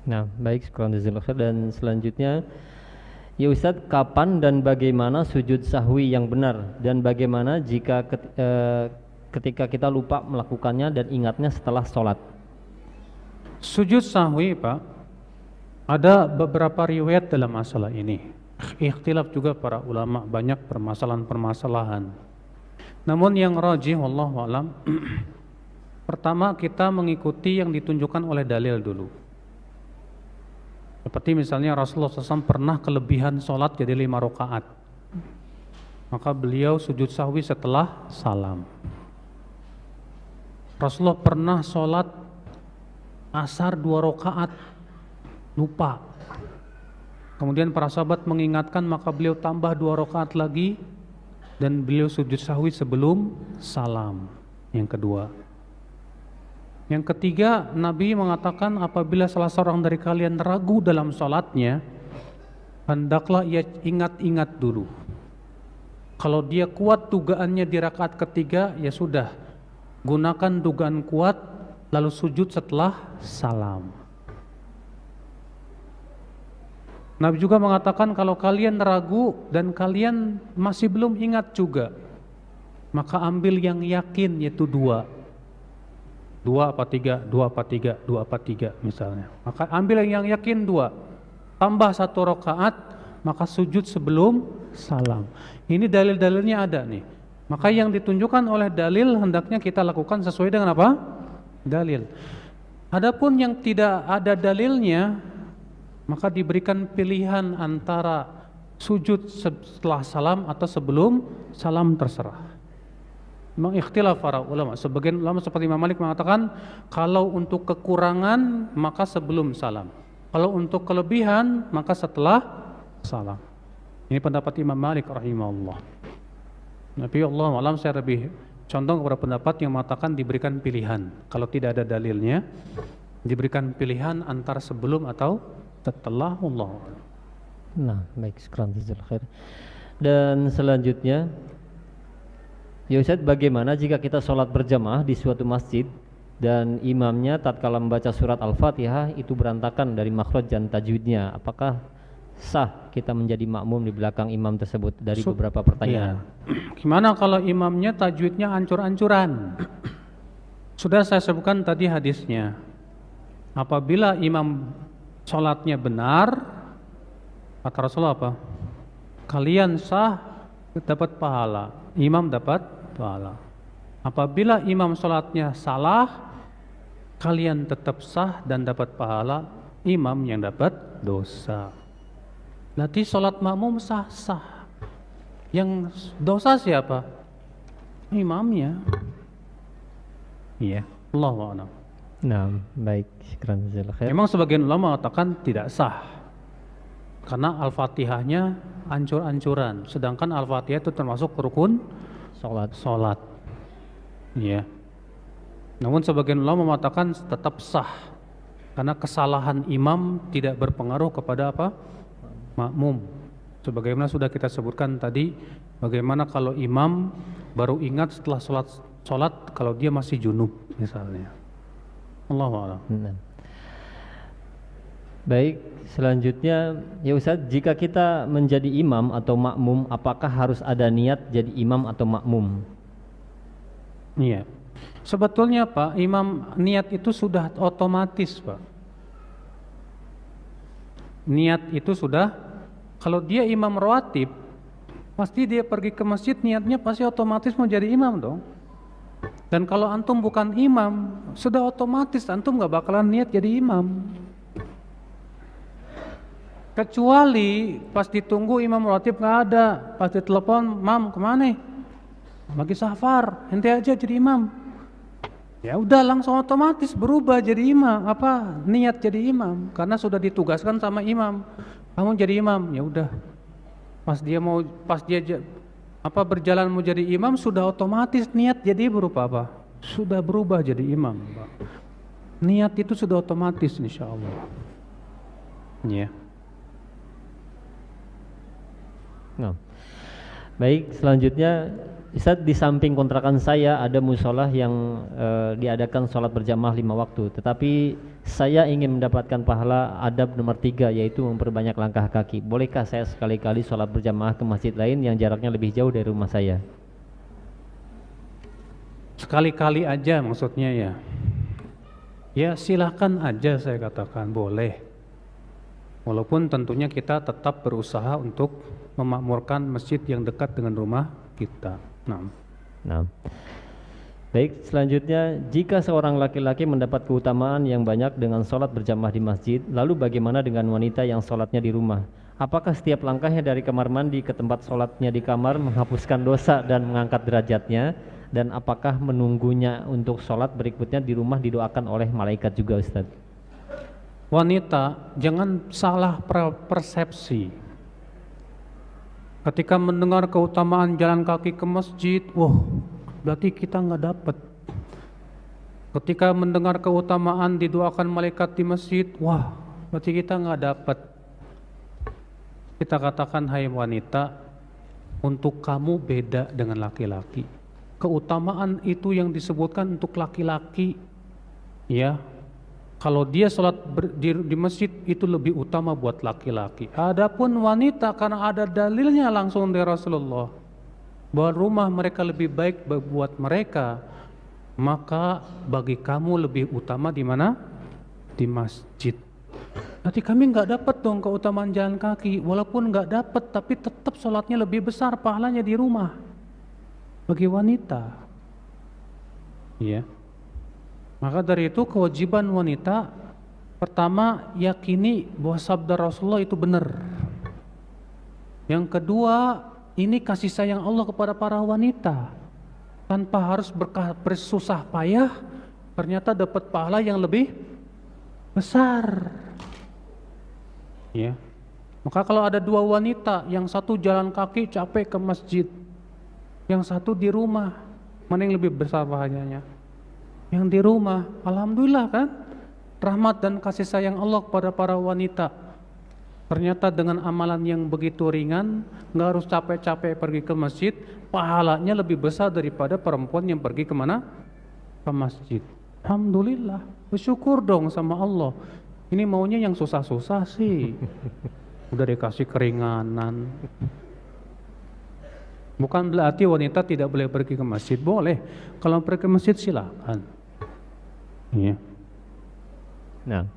Nah, baik, syukran jazakallahu khair. Dan selanjutnya, ya Ustadz, kapan dan bagaimana sujud sahwi yang benar, dan bagaimana jika ketika kita lupa melakukannya dan ingatnya setelah sholat? Sujud sahwi, Pak, ada beberapa riwayat dalam masalah ini. Ikhtilaf juga para ulama, banyak permasalahan-permasalahan. Namun yang rajih wallahu alam, pertama kita mengikuti yang ditunjukkan oleh dalil dulu. Seperti misalnya Rasulullah SAW pernah kelebihan sholat jadi 5 rakaat, maka beliau sujud sahwi setelah salam. Rasulullah pernah sholat asar 2 rakaat, lupa. Kemudian para sahabat mengingatkan, maka beliau tambah 2 rakaat lagi, dan beliau sujud sahwi sebelum salam yang kedua. Yang ketiga, Nabi mengatakan apabila salah seorang dari kalian ragu dalam sholatnya, hendaklah ia ingat-ingat dulu. Kalau dia kuat dugaannya di rakaat ketiga, ya sudah, gunakan dugaan kuat lalu sujud setelah salam. Nabi juga mengatakan kalau kalian ragu dan kalian masih belum ingat juga, maka ambil yang yakin, yaitu 2 apa 3, 2 apa 3, 2 apa 3 misalnya. Maka ambil yang yakin 2, tambah 1 rakaat, maka sujud sebelum salam. Ini dalil-dalilnya ada nih. Maka yang ditunjukkan oleh dalil hendaknya kita lakukan sesuai dengan apa? Dalil. Adapun yang tidak ada dalilnya, maka diberikan pilihan antara sujud setelah salam atau sebelum salam, terserah. Mengikhtilaf para ulama. Sebagian ulama seperti Imam Malik mengatakan kalau untuk kekurangan maka sebelum salam, kalau untuk kelebihan maka setelah salam. Ini pendapat Imam Malik rahimahullah. Tapi Allah alam, saya lebih condong kepada pendapat yang mengatakan diberikan pilihan. Kalau tidak ada dalilnya, diberikan pilihan antara sebelum atau setelah. Allah. Nah, baik, syukran jazakallahu khair. Dan selanjutnya, ya Ustaz, bagaimana jika kita sholat berjamaah di suatu masjid dan imamnya tatkala membaca surat Al-Fatihah itu berantakan dari makhraj dan tajwidnya? Apakah sah kita menjadi makmum di belakang imam tersebut? Dari beberapa pertanyaan. Iya. Gimana kalau imamnya tajwidnya ancur-ancuran? Sudah saya sebutkan tadi hadisnya. Apabila imam sholatnya benar, kata Rasulullah apa? Kalian sah, dapat pahala, imam dapat pahala. Apabila imam sholatnya salah, kalian tetap sah dan dapat pahala, imam yang dapat dosa. Nanti sholat makmum sah-sah. Yang dosa siapa? Imamnya. Iya, Allahu a'lam. Nah, baik, syukran jazakallahu khair. Memang sebagian ulama mengatakan tidak sah karena Al-Fatihahnya ancur-ancuran, sedangkan Al-Fatihah itu termasuk rukun sholat. Iya. Namun sebagian ulama mengatakan tetap sah karena kesalahan imam tidak berpengaruh kepada apa? Makmum. Sebagaimana sudah kita sebutkan tadi, bagaimana kalau imam baru ingat setelah sholat kalau dia masih junub misalnya. Allahu a'lam. Baik, selanjutnya ya Ustaz, jika kita menjadi imam atau makmum, apakah harus ada niat jadi imam atau makmum? Iya. Sebetulnya Pak, imam niat itu sudah otomatis Pak. Niat itu sudah, kalau dia imam rawatib, pasti dia pergi ke masjid niatnya pasti otomatis mau jadi imam dong. Dan kalau antum bukan imam, sudah otomatis antum gak bakalan niat jadi imam. Kecuali pas ditunggu imam rawatib gak ada, pas ditelepon, mam kemana? Lagi safar, ente aja jadi imam. Ya udah langsung otomatis berubah jadi imam, niat jadi imam karena sudah ditugaskan sama imam. Kamu jadi imam, ya udah. Pas dia berjalan mau jadi imam sudah otomatis niat jadi berupa apa? Sudah berubah jadi imam. Niat itu sudah otomatis insyaallah. Ya. Nah. Baik, selanjutnya Ustaz, di samping kontrakan saya ada musola yang diadakan sholat berjamaah 5 waktu, tetapi saya ingin mendapatkan pahala adab nomor 3, yaitu memperbanyak langkah kaki. Bolehkah saya sekali-kali sholat berjamaah ke masjid lain yang jaraknya lebih jauh dari rumah saya? Sekali-kali aja maksudnya ya. Ya silahkan aja, saya katakan boleh. Walaupun tentunya kita tetap berusaha untuk memakmurkan masjid yang dekat dengan rumah kita. Nah. Baik, selanjutnya, jika seorang laki-laki mendapat keutamaan yang banyak dengan sholat berjamaah di masjid, lalu bagaimana dengan wanita yang sholatnya di rumah? Apakah setiap langkahnya dari kamar mandi ke tempat sholatnya di kamar menghapuskan dosa dan mengangkat derajatnya? Dan apakah menunggunya untuk sholat berikutnya di rumah didoakan oleh malaikat juga, Ustaz? Wanita jangan salah persepsi. Ketika mendengar keutamaan jalan kaki ke masjid, berarti kita nggak dapat. Ketika mendengar keutamaan didoakan malaikat di masjid, berarti kita nggak dapat. Kita katakan, hai wanita, untuk kamu beda dengan laki-laki. Keutamaan itu yang disebutkan untuk laki-laki, ya. Kalau dia sholat di masjid itu lebih utama buat laki-laki. Adapun wanita, karena ada dalilnya langsung dari Rasulullah bahwa rumah mereka lebih baik buat mereka, maka bagi kamu lebih utama di mana? Di masjid. Nanti kami nggak dapat dong keutamaan jalan kaki. Walaupun nggak dapat, tapi tetap sholatnya lebih besar pahalanya di rumah bagi wanita. Iya. Maka dari itu kewajiban wanita pertama yakini bahwa sabda Rasulullah itu benar. Yang kedua, ini kasih sayang Allah kepada para wanita. Tanpa harus bersusah payah, ternyata dapat pahala yang lebih besar. Ya. Maka kalau ada dua wanita, yang satu jalan kaki capek ke masjid, yang satu di rumah, mana yang lebih besar pahalanya? Yang di rumah. Alhamdulillah kan, rahmat dan kasih sayang Allah kepada para wanita. Ternyata dengan amalan yang begitu ringan, nggak harus capek-capek pergi ke masjid, pahalanya lebih besar daripada perempuan yang pergi kemana? Ke masjid. Alhamdulillah, bersyukur dong sama Allah. Ini maunya yang susah-susah sih. Udah dikasih keringanan. Bukan berarti wanita tidak boleh pergi ke masjid, boleh. Kalau pergi ke masjid silakan. Iya. Nah,